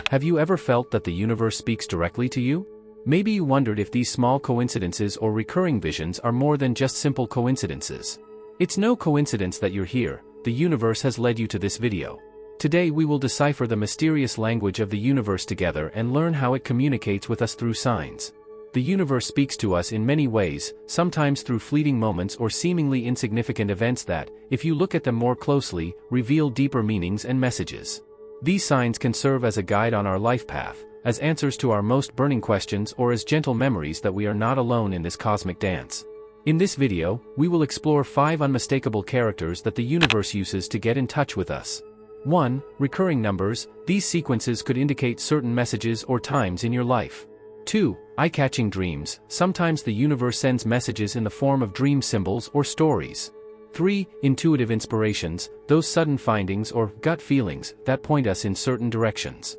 Have you ever felt that the universe speaks directly to you? Maybe you wondered if these small coincidences or recurring visions are more than just simple coincidences. It's no coincidence that you're here. The universe has led you to this video. Today we will decipher the mysterious language of the universe together and learn how it communicates with us through signs. The universe speaks to us in many ways, sometimes through fleeting moments or seemingly insignificant events that, if you look at them more closely, reveal deeper meanings and messages. These signs can serve as a guide on our life path, as answers to our most burning questions, or as gentle memories that we are not alone in this cosmic dance. In this video, we will explore 5 unmistakable characters that the universe uses to get in touch with us. 1. Recurring numbers. These sequences could indicate certain messages or times in your life. 2. Eye-catching dreams. Sometimes the universe sends messages in the form of dream symbols or stories. 3. Intuitive inspirations. Those sudden findings or gut feelings that point us in certain directions.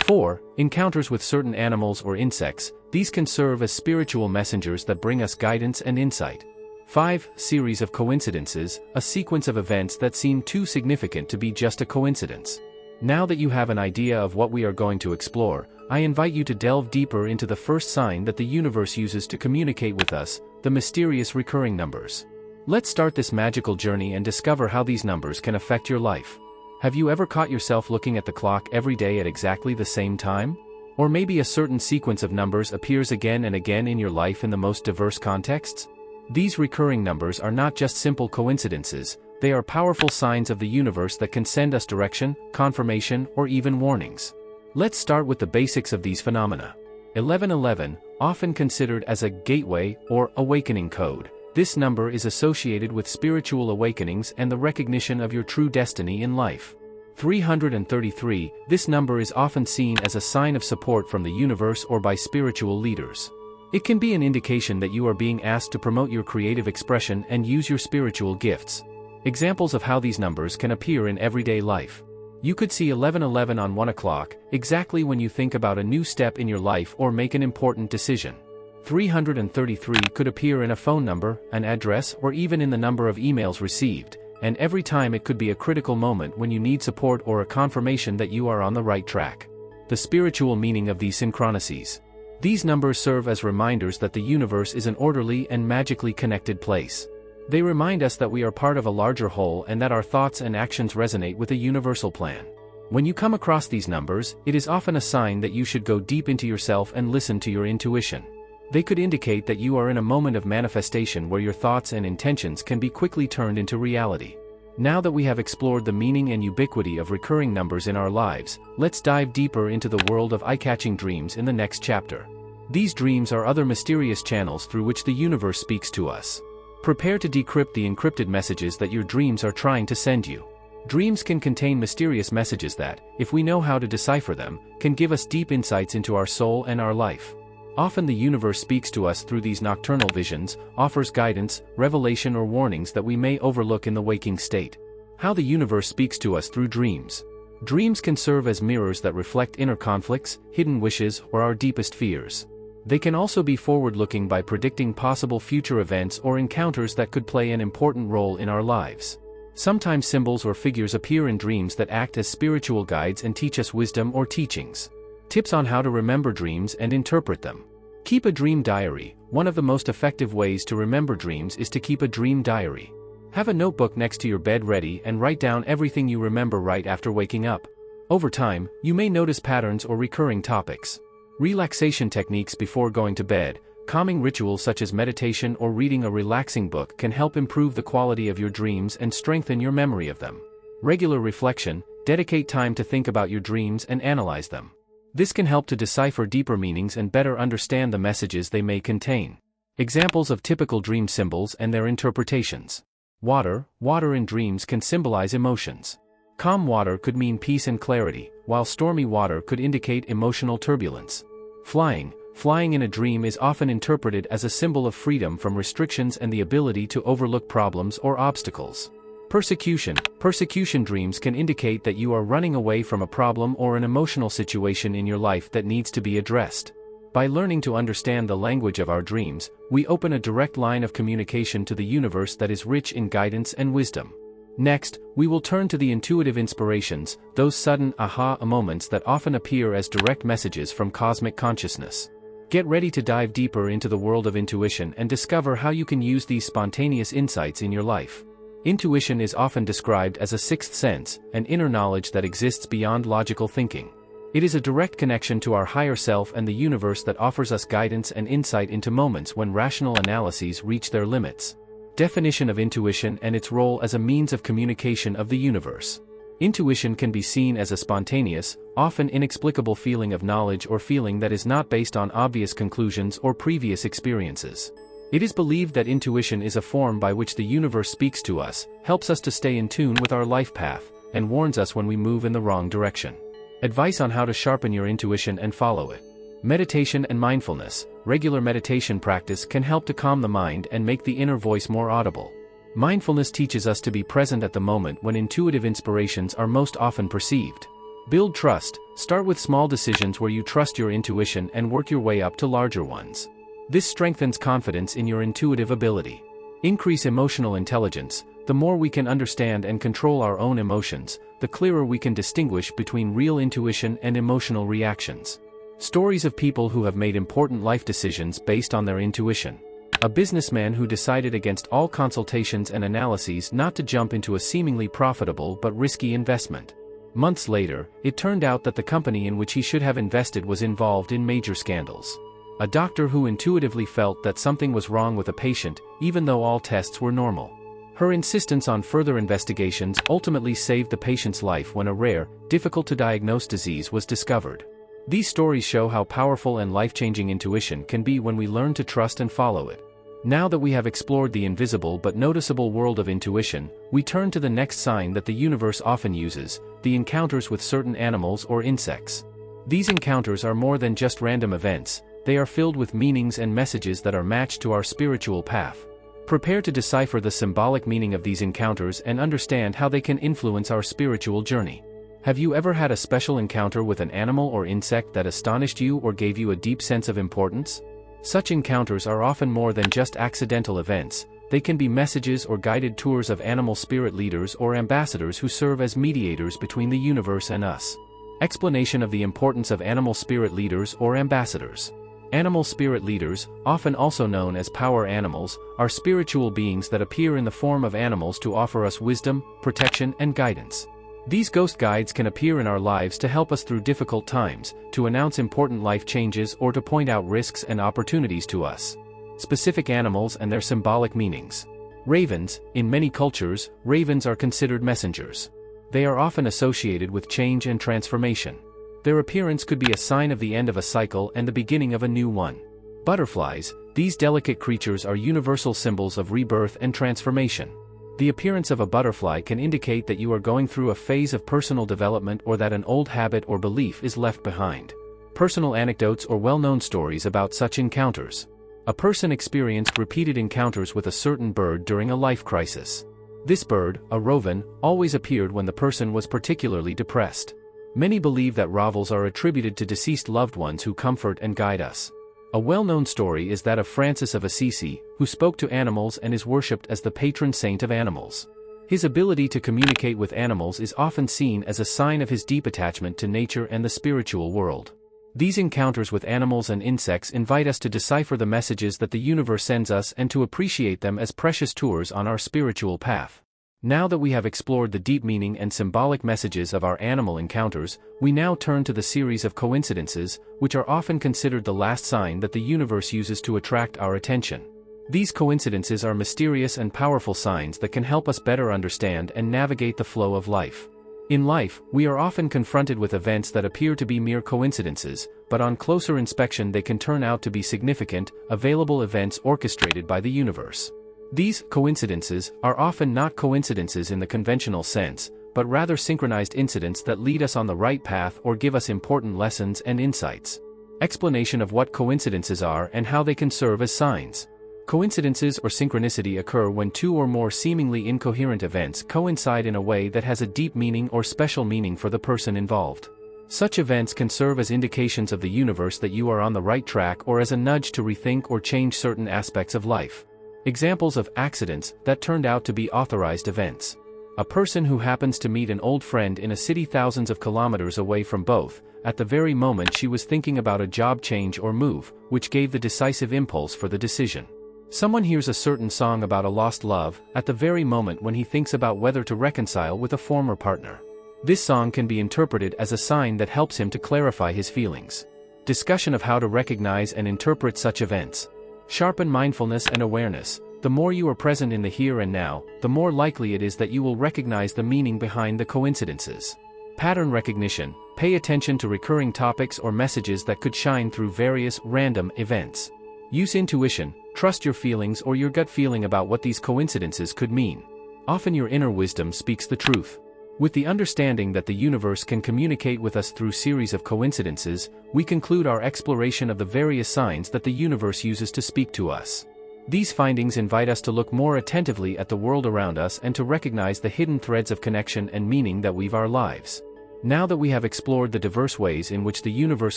4. Encounters with certain animals or insects. These can serve as spiritual messengers that bring us guidance and insight. 5. Series of coincidences. A sequence of events that seem too significant to be just a coincidence. Now that you have an idea of what we are going to explore, I invite you to delve deeper into the first sign that the universe uses to communicate with us, the mysterious recurring numbers. Let's start this magical journey and discover how these numbers can affect your life. Have you ever caught yourself looking at the clock every day at exactly the same time? Or maybe a certain sequence of numbers appears again and again in your life in the most diverse contexts? These recurring numbers are not just simple coincidences, they are powerful signs of the universe that can send us direction, confirmation, or even warnings. Let's start with the basics of these phenomena. 1111, often considered as a gateway or awakening code. This number is associated with spiritual awakenings and the recognition of your true destiny in life. 333, this number is often seen as a sign of support from the universe or by spiritual leaders. It can be an indication that you are being asked to promote your creative expression and use your spiritual gifts. Examples of how these numbers can appear in everyday life. You could see 1111 on 1 o'clock, exactly when you think about a new step in your life or make an important decision. 333 could appear in a phone number, an address, or even in the number of emails received, and every time it could be a critical moment when you need support or a confirmation that you are on the right track. The spiritual meaning of these synchronicities. These numbers serve as reminders that the universe is an orderly and magically connected place. They remind us that we are part of a larger whole and that our thoughts and actions resonate with a universal plan. When you come across these numbers, it is often a sign that you should go deep into yourself and listen to your intuition. They could indicate that you are in a moment of manifestation where your thoughts and intentions can be quickly turned into reality. Now that we have explored the meaning and ubiquity of recurring numbers in our lives, let's dive deeper into the world of eye-catching dreams in the next chapter. These dreams are other mysterious channels through which the universe speaks to us. Prepare to decrypt the encrypted messages that your dreams are trying to send you. Dreams can contain mysterious messages that, if we know how to decipher them, can give us deep insights into our soul and our life. Often the universe speaks to us through these nocturnal visions, offers guidance, revelation, or warnings that we may overlook in the waking state. How the universe speaks to us through dreams. Dreams can serve as mirrors that reflect inner conflicts, hidden wishes, or our deepest fears. They can also be forward-looking by predicting possible future events or encounters that could play an important role in our lives. Sometimes symbols or figures appear in dreams that act as spiritual guides and teach us wisdom or teachings. Tips on how to remember dreams and interpret them. Keep a dream diary. One of the most effective ways to remember dreams is to keep a dream diary. Have a notebook next to your bed ready and write down everything you remember right after waking up. Over time, you may notice patterns or recurring topics. Relaxation techniques before going to bed. Calming rituals such as meditation or reading a relaxing book can help improve the quality of your dreams and strengthen your memory of them. Regular reflection. Dedicate time to think about your dreams and analyze them. This can help to decipher deeper meanings and better understand the messages they may contain. Examples of typical dream symbols and their interpretations. Water. Water in dreams can symbolize emotions. Calm water could mean peace and clarity, while stormy water could indicate emotional turbulence. Flying. Flying in a dream is often interpreted as a symbol of freedom from restrictions and the ability to overlook problems or obstacles. Persecution. Persecution dreams can indicate that you are running away from a problem or an emotional situation in your life that needs to be addressed. By learning to understand the language of our dreams, we open a direct line of communication to the universe that is rich in guidance and wisdom. Next, we will turn to the intuitive inspirations, those sudden aha moments that often appear as direct messages from cosmic consciousness. Get ready to dive deeper into the world of intuition and discover how you can use these spontaneous insights in your life. Intuition is often described as a sixth sense, an inner knowledge that exists beyond logical thinking. It is a direct connection to our higher self and the universe that offers us guidance and insight into moments when rational analyses reach their limits. Definition of intuition and its role as a means of communication of the universe. Intuition can be seen as a spontaneous, often inexplicable feeling of knowledge or feeling that is not based on obvious conclusions or previous experiences. It is believed that intuition is a form by which the universe speaks to us, helps us to stay in tune with our life path, and warns us when we move in the wrong direction. Advice on how to sharpen your intuition and follow it. Meditation and mindfulness. Regular meditation practice can help to calm the mind and make the inner voice more audible. Mindfulness teaches us to be present at the moment when intuitive inspirations are most often perceived. Build trust. Start with small decisions where you trust your intuition and work your way up to larger ones. This strengthens confidence in your intuitive ability. Increase emotional intelligence. The more we can understand and control our own emotions, the clearer we can distinguish between real intuition and emotional reactions. Stories of people who have made important life decisions based on their intuition. A businessman who decided against all consultations and analyses not to jump into a seemingly profitable but risky investment. Months later, it turned out that the company in which he should have invested was involved in major scandals. A doctor who intuitively felt that something was wrong with a patient, even though all tests were normal. Her insistence on further investigations ultimately saved the patient's life when a rare, difficult-to-diagnose disease was discovered. These stories show how powerful and life-changing intuition can be when we learn to trust and follow it. Now that we have explored the invisible but noticeable world of intuition, we turn to the next sign that the universe often uses, the encounters with certain animals or insects. These encounters are more than just random events, they are filled with meanings and messages that are matched to our spiritual path. Prepare to decipher the symbolic meaning of these encounters and understand how they can influence our spiritual journey. Have you ever had a special encounter with an animal or insect that astonished you or gave you a deep sense of importance? Such encounters are often more than just accidental events, they can be messages or guided tours of animal spirit leaders or ambassadors who serve as mediators between the universe and us. Explanation of the importance of animal spirit leaders or ambassadors. Animal spirit leaders, often also known as power animals, are spiritual beings that appear in the form of animals to offer us wisdom, protection, and guidance. These ghost guides can appear in our lives to help us through difficult times, to announce important life changes or to point out risks and opportunities to us. Specific animals and their symbolic meanings. Ravens. In many cultures, ravens are considered messengers. They are often associated with change and transformation. Their appearance could be a sign of the end of a cycle and the beginning of a new one. Butterflies. These delicate creatures are universal symbols of rebirth and transformation. The appearance of a butterfly can indicate that you are going through a phase of personal development or that an old habit or belief is left behind. Personal anecdotes or well-known stories about such encounters. A person experienced repeated encounters with a certain bird during a life crisis. This bird, a raven, always appeared when the person was particularly depressed. Many believe that ravens are attributed to deceased loved ones who comfort and guide us. A well-known story is that of Francis of Assisi, who spoke to animals and is worshipped as the patron saint of animals. His ability to communicate with animals is often seen as a sign of his deep attachment to nature and the spiritual world. These encounters with animals and insects invite us to decipher the messages that the universe sends us and to appreciate them as precious tours on our spiritual path. Now that we have explored the deep meaning and symbolic messages of our animal encounters, we now turn to the series of coincidences, which are often considered the last sign that the universe uses to attract our attention. These coincidences are mysterious and powerful signs that can help us better understand and navigate the flow of life. In life, we are often confronted with events that appear to be mere coincidences, but on closer inspection they can turn out to be significant, available events orchestrated by the universe. These coincidences are often not coincidences in the conventional sense, but rather synchronized incidents that lead us on the right path or give us important lessons and insights. Explanation of what coincidences are and how they can serve as signs. Coincidences or synchronicity occur when two or more seemingly incoherent events coincide in a way that has a deep meaning or special meaning for the person involved. Such events can serve as indications of the universe that you are on the right track or as a nudge to rethink or change certain aspects of life. Examples of accidents that turned out to be authorized events. A person who happens to meet an old friend in a city thousands of kilometers away from both, at the very moment she was thinking about a job change or move, which gave the decisive impulse for the decision. Someone hears a certain song about a lost love, at the very moment when he thinks about whether to reconcile with a former partner. This song can be interpreted as a sign that helps him to clarify his feelings. Discussion of how to recognize and interpret such events. Sharpen mindfulness and awareness. The more you are present in the here and now, the more likely it is that you will recognize the meaning behind the coincidences. Pattern recognition. Pay attention to recurring topics or messages that could shine through various random events. Use intuition. Trust your feelings or your gut feeling about what these coincidences could mean. Often your inner wisdom speaks the truth. With the understanding that the universe can communicate with us through series of coincidences, we conclude our exploration of the various signs that the universe uses to speak to us. These findings invite us to look more attentively at the world around us and to recognize the hidden threads of connection and meaning that weave our lives. Now that we have explored the diverse ways in which the universe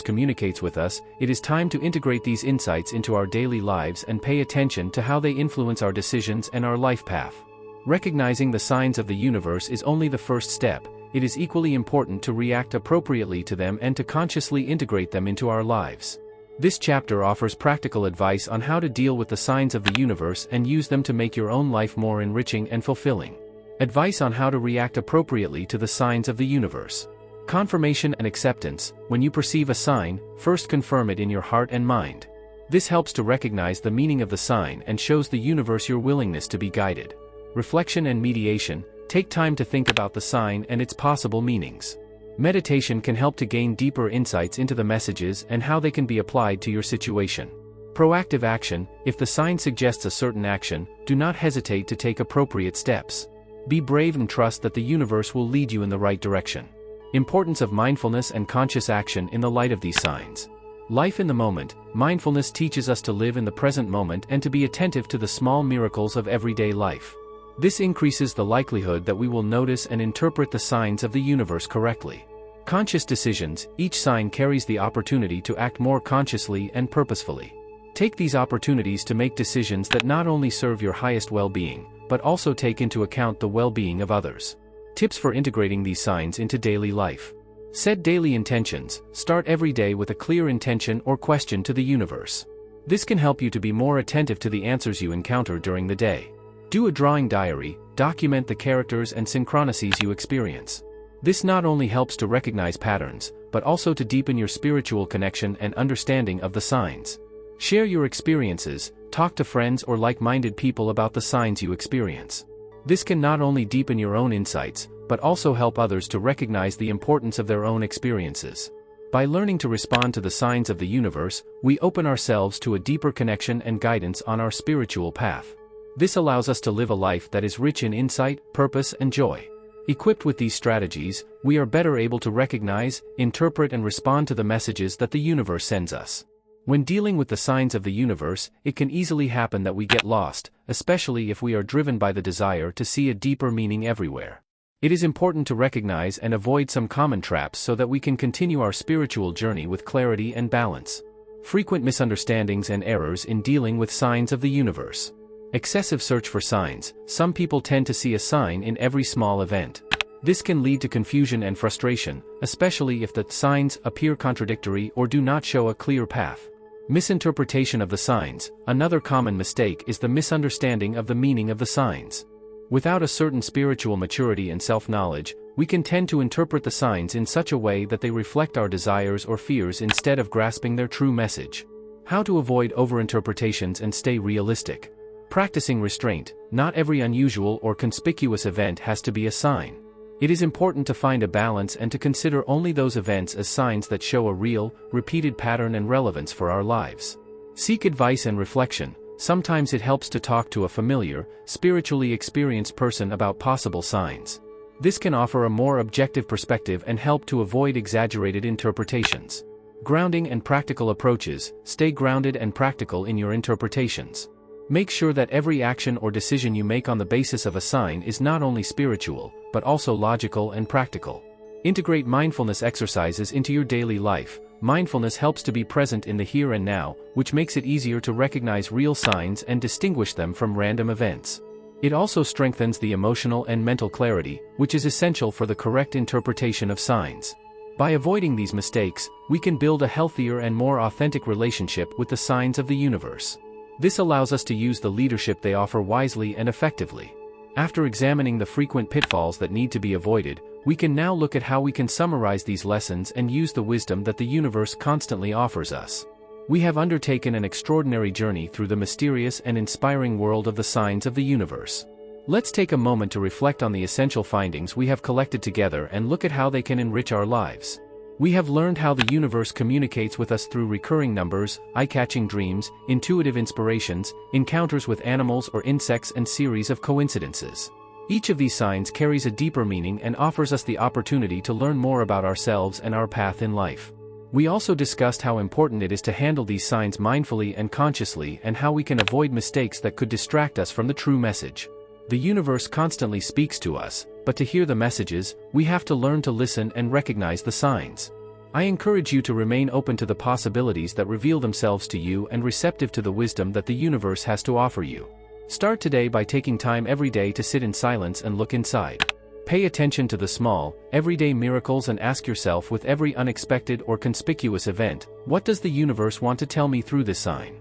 communicates with us, it is time to integrate these insights into our daily lives and pay attention to how they influence our decisions and our life path. Recognizing the signs of the universe is only the first step. It is equally important to react appropriately to them and to consciously integrate them into our lives. This chapter offers practical advice on how to deal with the signs of the universe and use them to make your own life more enriching and fulfilling. Advice on how to react appropriately to the signs of the universe. Confirmation and acceptance. When you perceive a sign, first confirm it in your heart and mind. This helps to recognize the meaning of the sign and shows the universe your willingness to be guided. Reflection and mediation. Take time to think about the sign and its possible meanings. Meditation can help to gain deeper insights into the messages and how they can be applied to your situation. Proactive action. If the sign suggests a certain action, do not hesitate to take appropriate steps. Be brave and trust that the universe will lead you in the right direction. Importance of mindfulness and conscious action in the light of these signs. Life in the moment. Mindfulness teaches us to live in the present moment and to be attentive to the small miracles of everyday life. This increases the likelihood that we will notice and interpret the signs of the universe correctly. Conscious decisions. Each sign carries the opportunity to act more consciously and purposefully. Take these opportunities to make decisions that not only serve your highest well-being, but also take into account the well-being of others. Tips for integrating these signs into daily life. Set daily intentions. Start every day with a clear intention or question to the universe. This can help you to be more attentive to the answers you encounter during the day. Do a drawing diary. Document the characters and synchronicities you experience. This not only helps to recognize patterns, but also to deepen your spiritual connection and understanding of the signs. Share your experiences. Talk to friends or like-minded people about the signs you experience. This can not only deepen your own insights, but also help others to recognize the importance of their own experiences. By learning to respond to the signs of the universe, we open ourselves to a deeper connection and guidance on our spiritual path. This allows us to live a life that is rich in insight, purpose, and joy. Equipped with these strategies, we are better able to recognize, interpret, and respond to the messages that the universe sends us. When dealing with the signs of the universe, it can easily happen that we get lost, especially if we are driven by the desire to see a deeper meaning everywhere. It is important to recognize and avoid some common traps so that we can continue our spiritual journey with clarity and balance. Frequent misunderstandings and errors in dealing with signs of the universe. Excessive search for signs. Some people tend to see a sign in every small event. This can lead to confusion and frustration, especially if the signs appear contradictory or do not show a clear path. Misinterpretation of the signs. Another common mistake is the misunderstanding of the meaning of the signs. Without a certain spiritual maturity and self-knowledge, we can tend to interpret the signs in such a way that they reflect our desires or fears instead of grasping their true message. How to avoid overinterpretations and stay realistic. Practicing restraint. Not every unusual or conspicuous event has to be a sign. It is important to find a balance and to consider only those events as signs that show a real, repeated pattern and relevance for our lives. Seek advice and reflection. Sometimes it helps to talk to a familiar, spiritually experienced person about possible signs. This can offer a more objective perspective and help to avoid exaggerated interpretations. Grounding and practical approaches. Stay grounded and practical in your interpretations. Make sure that every action or decision you make on the basis of a sign is not only spiritual, but also logical and practical. Integrate mindfulness exercises into your daily life. Mindfulness helps to be present in the here and now, which makes it easier to recognize real signs and distinguish them from random events. It also strengthens the emotional and mental clarity, which is essential for the correct interpretation of signs. By avoiding these mistakes, we can build a healthier and more authentic relationship with the signs of the universe. This allows us to use the leadership they offer wisely and effectively. After examining the frequent pitfalls that need to be avoided, we can now look at how we can summarize these lessons and use the wisdom that the universe constantly offers us. We have undertaken an extraordinary journey through the mysterious and inspiring world of the signs of the universe. Let's take a moment to reflect on the essential findings we have collected together and look at how they can enrich our lives. We have learned how the universe communicates with us through recurring numbers, eye-catching dreams, intuitive inspirations, encounters with animals or insects, and series of coincidences. Each of these signs carries a deeper meaning and offers us the opportunity to learn more about ourselves and our path in life. We also discussed how important it is to handle these signs mindfully and consciously, and how we can avoid mistakes that could distract us from the true message. The universe constantly speaks to us, but to hear the messages, we have to learn to listen and recognize the signs. I encourage you to remain open to the possibilities that reveal themselves to you and receptive to the wisdom that the universe has to offer you. Start today by taking time every day to sit in silence and look inside. Pay attention to the small, everyday miracles and ask yourself with every unexpected or conspicuous event, what does the universe want to tell me through this sign?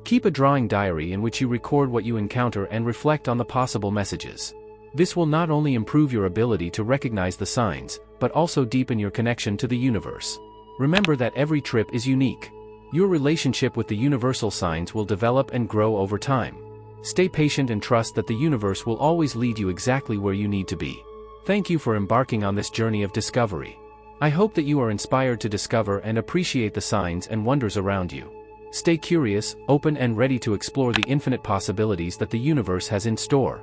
Keep a drawing diary in which you record what you encounter and reflect on the possible messages. This will not only improve your ability to recognize the signs, but also deepen your connection to the universe. Remember that every trip is unique. Your relationship with the universal signs will develop and grow over time. Stay patient and trust that the universe will always lead you exactly where you need to be. Thank you for embarking on this journey of discovery. I hope that you are inspired to discover and appreciate the signs and wonders around you. Stay curious, open, and ready to explore the infinite possibilities that the universe has in store.